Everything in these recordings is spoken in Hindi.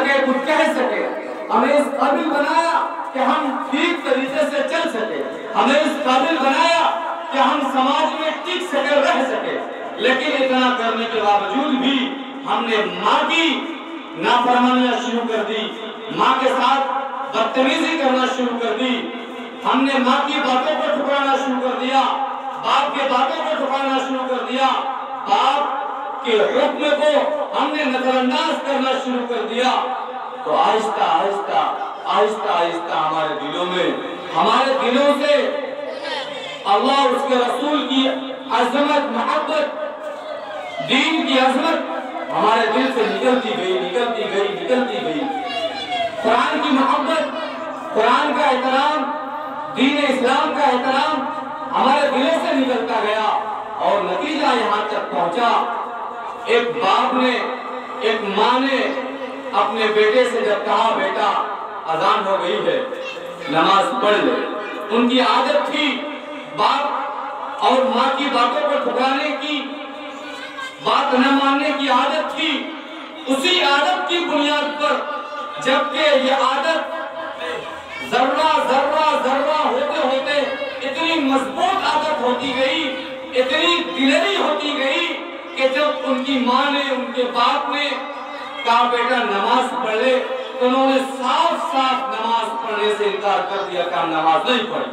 सके, कुछ कह सके। हमें इस काबिल बनाया कि हम ठीक तरीके से चल सके। हमें इस काबिल बनाया कि हम समाज में टिक सके, रह सके। लेकिन इतना करने के बावजूद भी हमने माँ की नाफरमानियां शुरू कर दी, माँ के साथ बदतमीजी करना शुरू कर दी। हमने माँ की बातों को ठुकराना शुरू कर दिया, बाप के बातों को ठुकराना शुरू कर दिया, बाप के हुक्म को हमने नजरअंदाज करना शुरू कर दिया। तो आहिस्ता आहिस्ता आहिस्ता आहिस्ता हमारे दिलों से अल्लाह उसके रसूल की अजमत, मोहब्बत, दीन की अजमत हमारे दिल से निकलती गई। कुरान की मोहब्बत, कुरान का एहतराम, दीन इस्लाम का एहतराम हमारे दिलों से निकलता गया। और नतीजा यहाँ तक पहुंचा, एक बाप ने, एक माँ ने अपने बेटे से जब कहा, बेटा अजान हो गई है, नमाज पढ़ ले। उनकी आदत थी, बाप और माँ की बातों को ठुकराने की, बात न मानने की आदत थी। उसी आदत की बुनियाद पर, जबकि ये आदत जर्रा जर्रा जर्रा होते होते इतनी मजबूत आदत होती गई, इतनी दिलेरी होती गई कि जब उनकी माँ ने, उनके बाप ने कहा बेटा नमाज पढ़ ले, तो उन्होंने साफ साफ नमाज पढ़ने से इनकार कर दिया, कहा नमाज नहीं पढ़ी।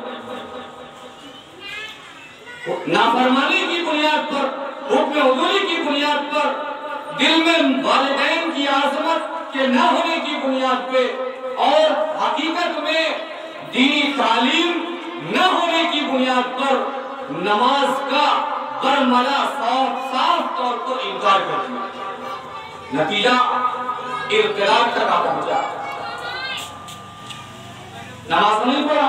नाफरमानी की बुनियाद पर, हुक्म हुजूरी की बुनियाद पर, दिल में वालिदैन की आज़मत के न होने की बुनियाद पे और हकीकत में दीनी तालीम न होने की बुनियाद पर नमाज का बरमला साफ तौर पर इनकार कर दिया। नतीजा इर्तिदाद तक आ पहुंचा। नमाज नहीं पढ़ा,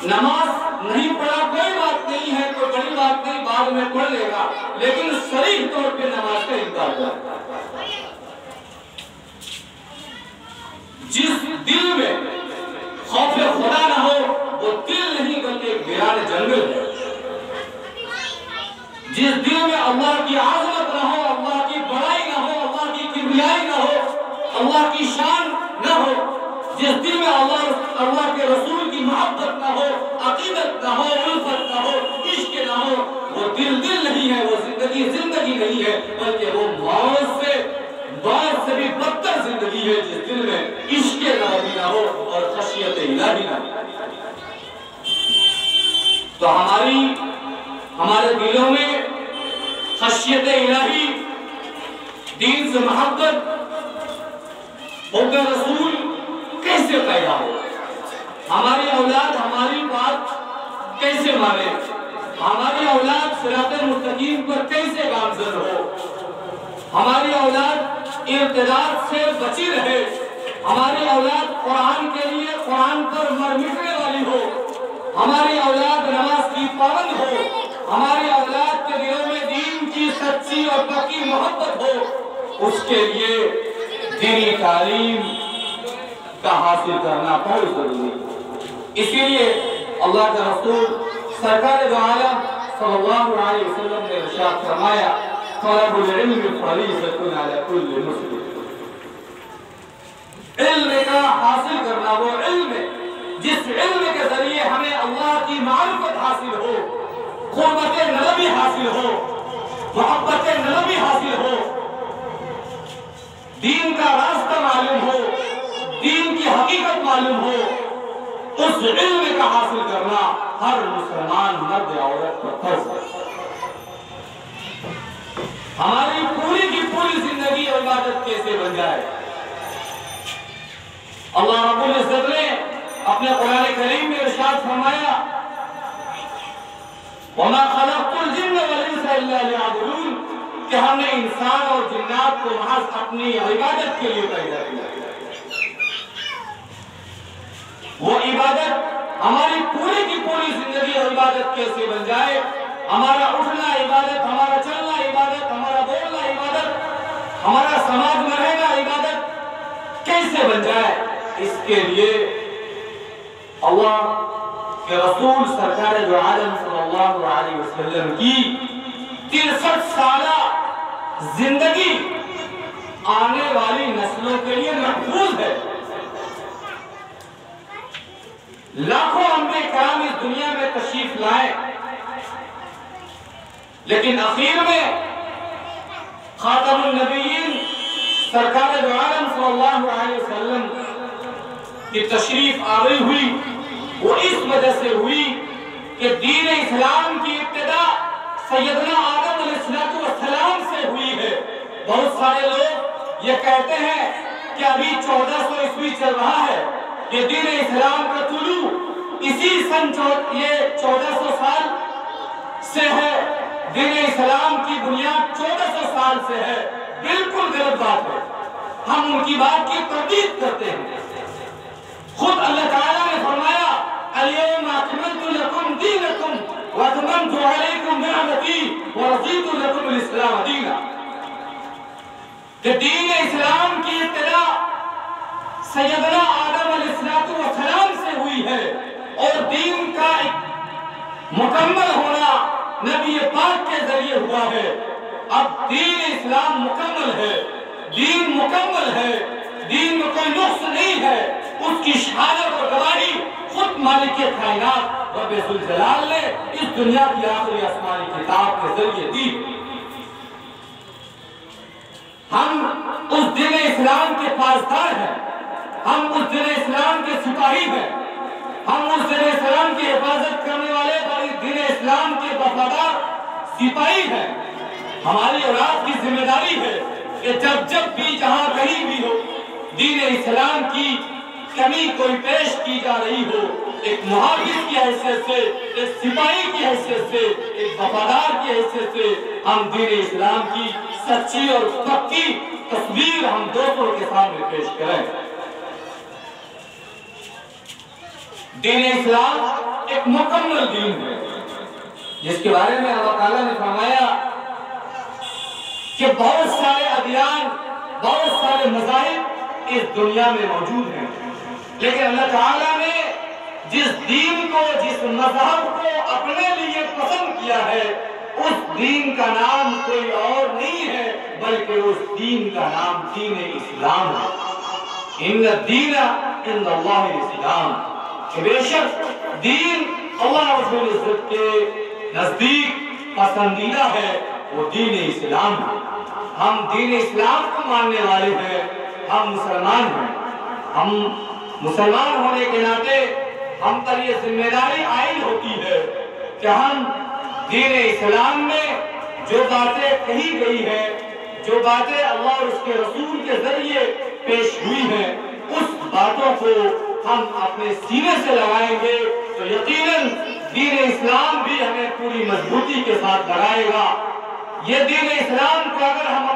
नमाज नहीं पढ़ा कोई बात नहीं है, कोई बड़ी बात नहीं, बाद में पढ़ लेगा, लेकिन सरीह तौर पे नमाज का इनकार कर। जिस दिल में खौफ खुदा ना हो वो दिल नहीं बल्कि एक वीरान जंगल है। जिस दिल में अल्लाह की आज़मत ना हो, अल्लाह की बड़ाई ना हो, अल्लाह की किबरियाई ना हो, अल्लाह की शान ना हो, जिस दिल में अल्लाह के रसूल की मोहब्बत ना हो, अकीदत ना हो, उल्फत ना हो, इश्क ना हो, वो दिल नहीं है, वो जिंदगी नहीं है, बल्कि वो मौत से भी बदतर जिंदगी है, जिस दिल में इश्क नबी ना हो और खशियत इलाही ना हो। तो हमारे दिलों में खशियत इलाही, दीन से मोहब्बत, हुब्ब रसूल कैसे पैदा हो? हमारी औलाद हमारी बात कैसे माने? हमारी औलाद सिराते मुस्तकीम पर कैसे गामजन हो? हमारी औलाद इर्तिदाद से बची रहे, हमारी औलाद कुरान के लिए, कुरान पर मर मिटने वाली हो, हमारी औलाद नमाज की पाबंद हो, हमारी औलाद के दिलों में दीन की सच्ची और पक्की मोहब्बत हो, उसके लिए दीनी तालीम का हासिल करना बहुत जरूरी है। इसीलिए अल्लाह के रसूल सरकार दो आलम सल्लल्लाहु अलैहि वसल्लम ने इरशाद फरमाया, तलबुल इल्म फरीज़तुन अला कुल्लि मुस्लिम। इल्म का हासिल करना, वो इल्म जिस इल्म के जरिए हमें अल्लाह की मारिफत हासिल हो, क़ुर्बत नबी हासिल हो, मोहब्बत नबी हासिल हो, दीन का रास्ता मालूम हो, दीन की हकीकत मालूम हो, उस इल्म का हासिल करना हर मुसलमान मर्द औरत पर फर्ज है। हमारी पूरी की पूरी जिंदगी इबादत कैसे बन जाए? अल्लाह रब्बुल इज्जत ने अपने कुरान करीम में इरशाद फरमाया, वमा खलक़तुल जिन्न वल इंसा इल्ला लियअबुदून, कि हमने इंसान और जिन्नात को महज अपनी इबादत के लिए पैदा किया। वो इबादत, हमारी पूरी की पूरी जिंदगी इबादत कैसे बन जाए? हमारा उठना इबादत, हमारा चलना इबादत, हमारा बोलना इबादत, हमारा समाज में रहना इबादत कैसे बन जाए? इसके लिए अल्लाह के रसूल सरकार दो आलम सल्लल्लाहु अलैहि वसल्लम की 63 साल जिंदगी आने वाली नस्लों के लिए लाखों अंबिया कराम इस दुनिया में तशरीफ लाए, लेकिन आखिर में खातमुन नबीयीन सरकार दो आलम सल्लल्लाहु अलैहि वसल्लम की तशरीफ आवी हुई। वो इस वजह से हुई कि दीन इस्लाम की इब्तिदा सैयदना आदम अलैहिस्सलाम से हुई है। बहुत सारे लोग ये कहते हैं कि अभी 1400 ईस्वी चल रहा है, ये दीन इस्लाम का तुलू इसी सन 1400 साल से है, दीन इस्लाम की बुनियाद 1400 साल से है। बिल्कुल गलत बात है, हम उनकी बात की तर्दीद करते हैं। खुद अल्लाह ताला ने फरमाया अल-यौमा अकमलतु लकुम दीनकुम व अतममतु अलैकुम निअमती व रज़ीतु लकुम अल-इस्लाम दीना। कि दीन इस्लाम की इब्तिदा सैयदना आदम अलैहिस्सलाम से हुई है और दीन का मुकम्मल होना नबी पाक के जरिए हुआ है। अब दीन इस्लाम मुकम्मल है, दीन मुकम्मल है, दीन में कोई नुक्स नहीं है। उसकी शहादत और गवाही खुद मालिक कायनात रब्बे जुल जलाल ने इस दुनिया की आखिरी आसमानी किताब के जरिए दी। हम उस दीन इस्लाम के पासदार हैं, हम उस दीन इस्लाम के सिपाही हैं, हम उस दीन इस्लाम की हिफाजत करने वाले और इस दीन इस्लाम के वफादार सिपाही हैं। हमारी औलाद की जिम्मेदारी है कि जब भी जहां कहीं भी हो दीन इस्लाम की कमी कोई पेश की जा रही हो, एक मुहाफिज की हैसियत से, एक सिपाही की हैसियत से, एक वफादार की हैसियत से हम दीन इस्लाम की सच्ची और पक्की तस्वीर हम दूसरों के सामने पेश करें। दीन इस्लाम एक मुकम्मल दीन है, जिसके बारे में अल्लाह ताला ने फरमाया कि बहुत सारे अदियान, बहुत सारे मज़ाहिब इस दुनिया में मौजूद हैं, लेकिन अल्लाह ताला ने जिस दीन को, जिस मज़हब को अपने लिए पसंद किया है, उस दीन का नाम कोई और नहीं है बल्कि उस दीन का नाम दीन इस्लाम है। इन्न दीना इंदल्लाहि इस्लाम, बेशक दीन अल्लाह रब्बुल इज्जत के नजदीक पसंदीदा है, वो दीन इस्लाम है। हम दीन इस्लाम को मानने वाले हैं, हम मुसलमान हैं। हम मुसलमान होने के नाते हम पर ये जिम्मेदारी आयन होती है कि हम दीन इस्लाम में जो बातें कही गई है, जो बातें अल्लाह और उसके रसूल के जरिए पेश हुई हैं, उस बातों को हम अपने सीने से लगाएंगे तो यकीनन दीन इस्लाम भी हमें पूरी मजबूती के साथ लगाएगा। ये दीन इस्लाम को अगर हम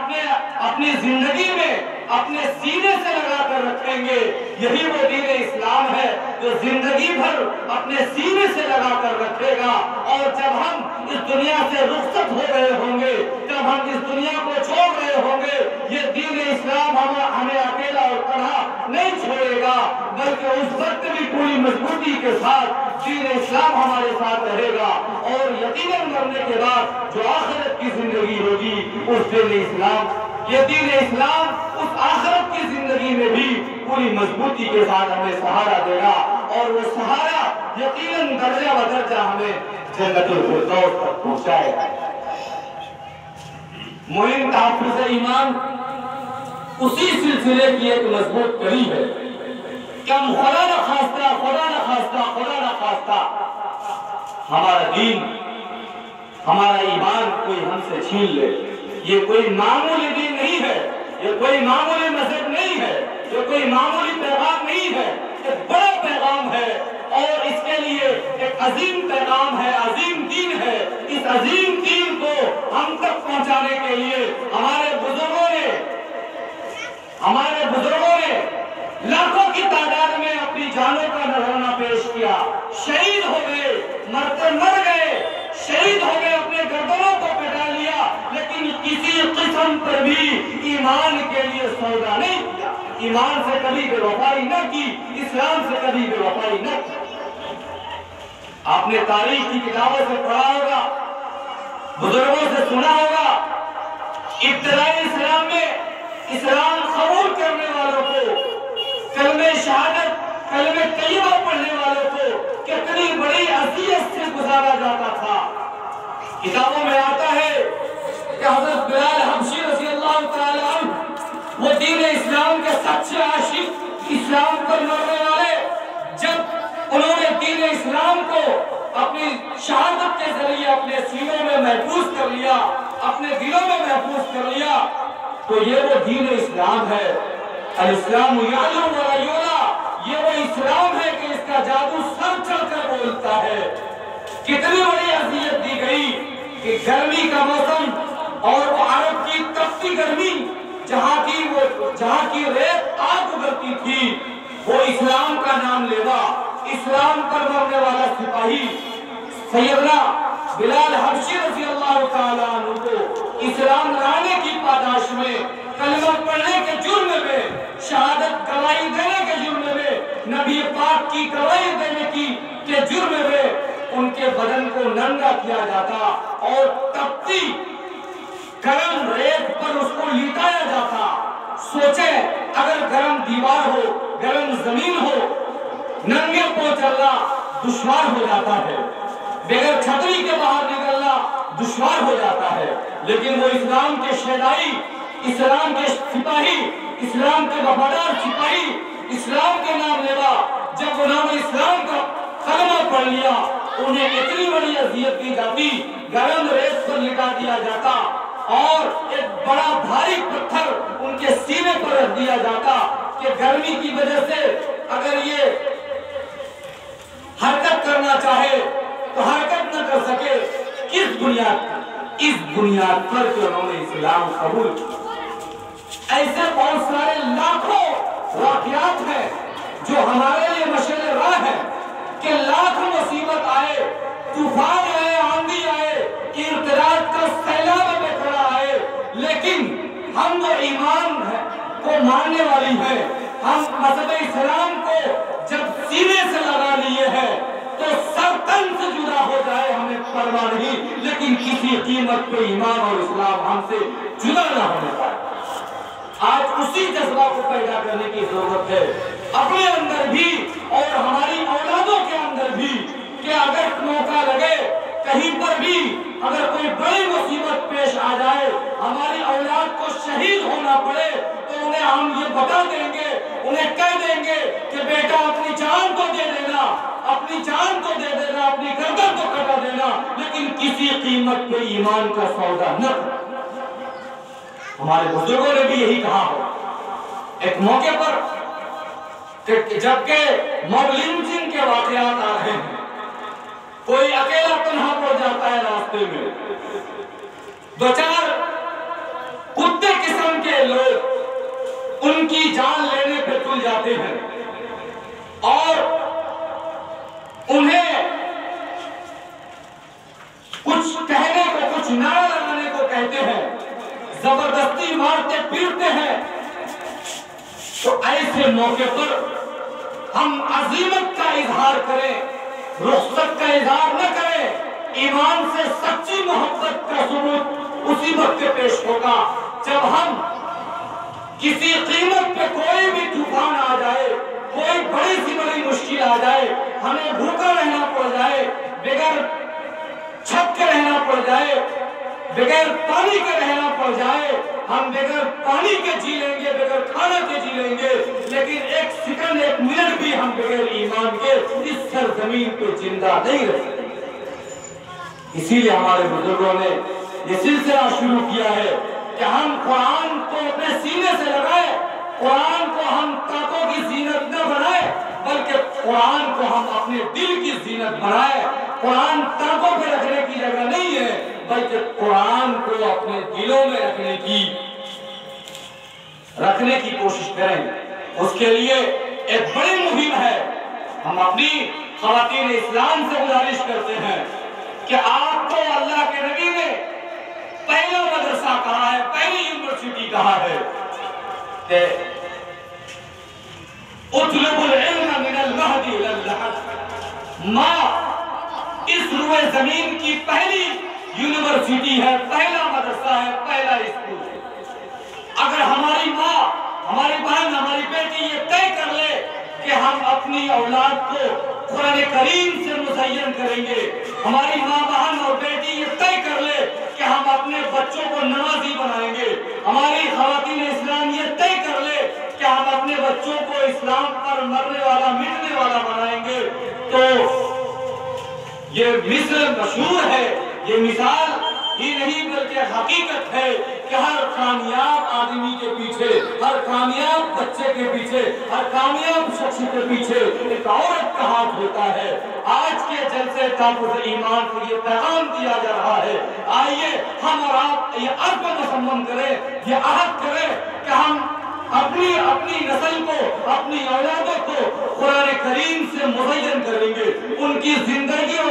अपनी जिंदगी में अपने सीने से लगा कर रखेंगे, यही वो दीन इस्लाम है जो जिंदगी भर अपने सीने से लगा कर रखेगा। और जब हम इस दुनिया से रुखसत हो रहे होंगे, जब हम इस दुनिया को छोड़ रहे होंगे, ये दीन इस्लाम हमें अकेला और कड़ा नहीं छोड़ेगा, बल्कि उस वक्त भी पूरी मजबूती के साथ दीन इस्लाम हमारे साथ रहेगा। और यकीनन मरने के बाद जो आखिरत की जिंदगी होगी, उस दीन इस्लाम, ये दीन इस्लाम उस आखिरत की जिंदगी में भी पूरी मजबूती के साथ हमें सहारा देगा और वो सहारा यकीनन दर्जा ब दर्जा हमें जन्नतुल फिरदौस तक पहुंचाएगा। मुहिम तहफ्फुज़ ईमान उसी सिलसिले की एक मजबूत कड़ी है कि हम खुदा न खास्ता हमारा दीन, हमारा ईमान कोई हमसे छीन ले। ये कोई मामूली दीन नहीं है, ये कोई मामूली मजहब नहीं है, ये कोई मामूली पैगाम नहीं है, एक बड़ा पैगाम है और इसके लिए एक अजीम पैगाम है, अजीम दीन है। इस अजीम दीन को हम तक पहुंचाने के लिए हमारे बुजुर्गों ने लाखों की तादाद में अपनी जानों का नजराना पेश किया, शहीद हो गए, मर गए, शहीद हो गए, अपने गर्दनों को कटा लिया, लेकिन किसी किस्म पर भी ईमान के लिए सौदा नहीं किया, ईमान से कभी बेवफाई न की, इस्लाम से कभी बेवफाई न की। आपने तारीख की किताबों से पढ़ा होगा, बुजुर्गों से सुना होगा, इब्तिदाई इस्लाम में इस्लाम कबूल करने वालों को, कलमे शहादत, कलमे तैयबा पढ़ने वालों को हैसियत से गुजारा जाता था। किताबों में आता है कि हज़रत बिलाल हबशी रज़ी अल्लाह तआला अन्हु वो दीन इस्लाम के सच्चे आशिक, इस्लाम पर मरने वाले, जब उन्होंने दीन इस्लाम को अपनी शहादत के जरिए अपने सीनों में महफूज कर लिया, अपने दिलों में महफूज कर लिया, तो ये वो दीन इस्लाम है। अल इस्लाम यालू व यूला, ये वो इस्लाम है कि इसका जादू सर चढ़कर बोलता है। कितनी बड़ी अज़ियत दी गई कि गर्मी का मौसम और वो अरब की तपती गर्मी, जहाँ की रेत आग उगलती थी, वो इस्लाम का नाम लेवा, इस्लाम पर मरने वाला सिपाही सैयदना बिलाल हबशी रज़ी अल्लाह तआला अन्हु को इस्लाम लाने की पादाश में, कलमा पढ़ने के जुर्म में, शहादत गवाही देने के जुर्म में, नबी पाक की गवाही देने के जुर्म में उनके बदन को नंगा किया जाता और तपती गरम रेत पर उसको लिटाया जाता। सोचे अगर गरम दीवार हो, गरम जमीन हो, नंगे पांव चलना दुश्वार हो जाता है, बगैर छतरी के बाहर निकलना दुश्वार हो जाता है। लेकिन वो इस्लाम के शहदाई, इस्लाम के सिपाही, इस्लाम के वफादार सिपाही, इस्लाम के नाम लेवा, जब उन्होंने इस्लाम का कलमा पढ़ लिया, उन्हें इतनी बड़ी अज़ियत दी जाती, गरम रेत पर लिटा दिया जाता और एक बड़ा भारी पत्थर उनके सीने पर रख दिया जाता कि गर्मी की वजह से अगर ये हरकत करना चाहे तो हरकत न कर सके। किस बुनियाद? इस बुनियाद पर कि उन्होंने इस्लाम कबूल किया। ऐसे बहुत सारे लाखों वाक़यात हैं जो हमारे लिए मशअल राह है कि लाख मुसीबत आए, तूफान आए, आंधी आए, इर्तिराज का सैलाब में खड़ा आए, लेकिन हम जो ईमान को मानने वाली है, हम मज़हब इस्लाम को जब सीने से लगा लिए हैं तो सर तन से जुदा हो जाए हमें परवाह नहीं, लेकिन किसी कीमत पे ईमान और इस्लाम हमसे जुदा ना होने पाए। आज उसी जज्बा को पैदा करने की जरूरत है अपने अंदर भी और हमारी औलादों के अंदर भी, कि अगर मौका लगे कहीं पर भी, अगर कोई बड़ी मुसीबत पेश आ जाए, हमारी औलाद को शहीद होना पड़े, तो उन्हें हम ये बता देंगे, उन्हें कह देंगे कि बेटा अपनी जान को दे देना, अपनी जान को दे देना, अपनी गर्दन को कटा देना, लेकिन किसी कीमत पे ईमान का सौदा न। हमारे बुजुर्गों ने भी यही कहा हो। एक मौके पर जबकि मॉब लिंचिंग के वाकयात आ रहे हैं, कोई अकेला तन्हा पड़ जाता है रास्ते में, दो चार कुत्ते किस्म के लोग उनकी जान लेने पे तुल जाते हैं और उन्हें कुछ कहने को, कुछ नारा लगाने को कहते हैं, जबरदस्ती मारते पीटते हैं। तो ऐसे मौके पर हम अजीमत का इजहार करें, रुखसत का इजहार न करें। ईमान से सच्ची मोहब्बत का सबूत उसी वक्त पेश होगा जब हम किसी कीमत पे कोई भी तूफान आ जाए, कोई बड़ी सी बड़ी मुश्किल आ जाए, हमें भूखा रहना पड़ जाए, बगैर छत के रहना पड़ जाए, बगैर पानी के रहना पड़ जाए, हम बगैर पानी के जी लेंगे, बगैर खाना के जी लेंगे, लेकिन एक सेकंड, एक मिनट भी हम बगैर ईमान के इस सरजमीन पे जिंदा नहीं रह सकते। इसीलिए हमारे बुजुर्गों ने ये सिलसिला शुरू किया है कि हम कुरान को अपने सीने से लगाए, कुरान को हम ताकों की जीनत न बनाए, बल्कि कुरान को हम अपने दिल की जीनत बनाए। कुरान ताकों पे रखने की जगह नहीं है, बल्कि कुरान को अपने दिलों में रखने की कोशिश करें। उसके लिए एक बड़ी मुहिम है। हम अपनी ख़वातीन इस्लाम से गुजारिश करते हैं कि आपको अल्लाह के नबी ने पहला मदरसा कहा है, पहली यूनिवर्सिटी कहा है कि उतलबुल इल्म मिनल महदी इलल लहद। माँ इस रुए जमीन की पहली यूनिवर्सिटी है, पहला मदरसा है, पहला स्कूल है। अगर हमारी माँ, हमारी बहन, हमारी बेटी ये तय कर ले कि हम अपनी औलाद को कुरान करीम से मुज़य्यन करेंगे। हमारी माँ बहन और बेटी ये तय कर ले कि हम अपने बच्चों को नमाजी बनाएंगे। हमारी ख़वातीन इस्लाम ये तय कर ले कि हम अपने बच्चों को इस्लाम पर मरने वाला मिटने वाला बनाएंगे। तो ये मिसाल मशहूर है, ये मिसाल ही नहीं बल्कि हकीकत है कि हर कामयाब आदमी के पीछे, हर कामयाब बच्चे के पीछे, हर कामयाब शख्स के पीछे एक औरत का हाथ होता है। आज के जलसे ताक़ुत ईमान को ये पैगाम दिया जा रहा है। आइए हम और आप ये अज़्म मुसम्मम करें, ये अहद करें कि हम अपनी नस्ल को, अपनी औलादों को कुरान करीम से मुज़य्यन करेंगे, उनकी जिंदगियों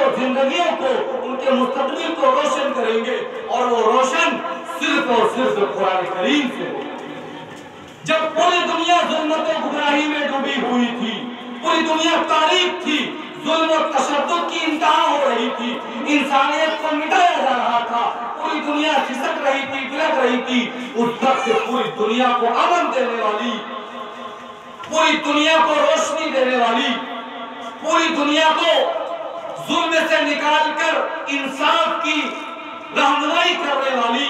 को, उनके मुस्तक़बिल को रोशन करेंगे और वो रोशन सिर्फ और सिर्फ कुरान करीम से होगा। जब पूरी दुनिया ज़ुल्मत और गुमराही में डूबी हुई थी, पूरी दुनिया तारीख थी, जुल्म और तशद्दुद की इंतहा हो रही थी, इंसानियत को मिटाया जा रहा था, पूरी दुनिया खिसक रही थी, बिलक रही थी, उस वक्त पूरी दुनिया को अमन देने वाली, पूरी दुनिया को रोशनी देने वाली, पूरी दुनिया को जुल्म से निकालकर इंसाफ की रहनुमाई करने वाली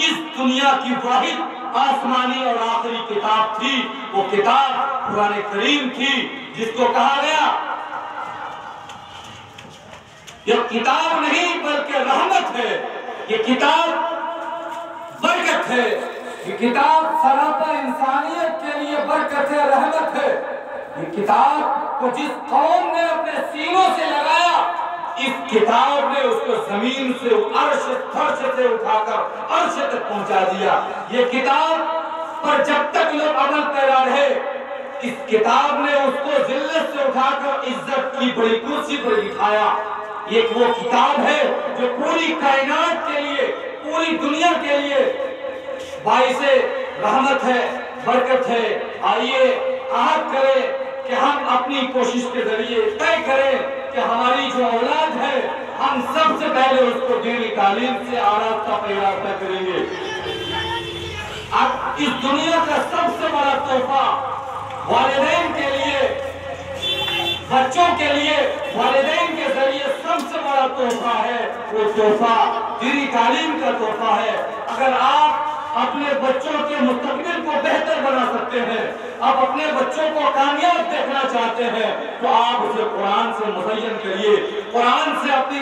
इस दुनिया की वाहिद आसमानी और आखिरी किताब थी, वो किताब कुरान करीम थी, जिसको कहा गया यह किताब नहीं बल्कि रहमत है, ये किताब बरकत है, ये किताब सरापा इंसानियत के लिए बरकत है, रहमत है। ये किताब को जिस कौम ने अपने सीनों से लगाया, इस किताब ने उसको जमीन से अर्श फर्श से उठाकर अर्श तक पहुंचा दिया। ये किताब पर जब तक लोग अमल पैरा रहे, इस किताब ने उसको जिल्लत से उठाकर इज्जत की बड़ी कुर्सी पर बिठाया। ये वो किताब है जो पूरी कायनात के लिए, पूरी दुनिया के लिए बाइसे रहमत है, बरकत है। आइए आहद करें कि हम अपनी कोशिश के जरिए तय करें कि हमारी जो औलाद है, हम सबसे पहले उसको दीनी तालीम से आरास्ता पैरास्ता करेंगे। अब इस दुनिया का सबसे बड़ा तोहफा वालिदैन के लिए, बच्चों के लिए वालिदैन के जरिए सबसे बड़ा तोहफा है, वो तोहफा दीनी तालीम का तोहफा है। अगर आप अपने बच्चों के मुस्तकबिल को बेहतर बना सकते हैं, आप अपने बच्चों को कामयाब देखना चाहते हैं, तो आप उसे कुरान से मुज़य्यन करिए, कुरान से अपनी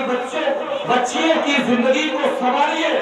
बच्चियों की जिंदगी को संवारिए।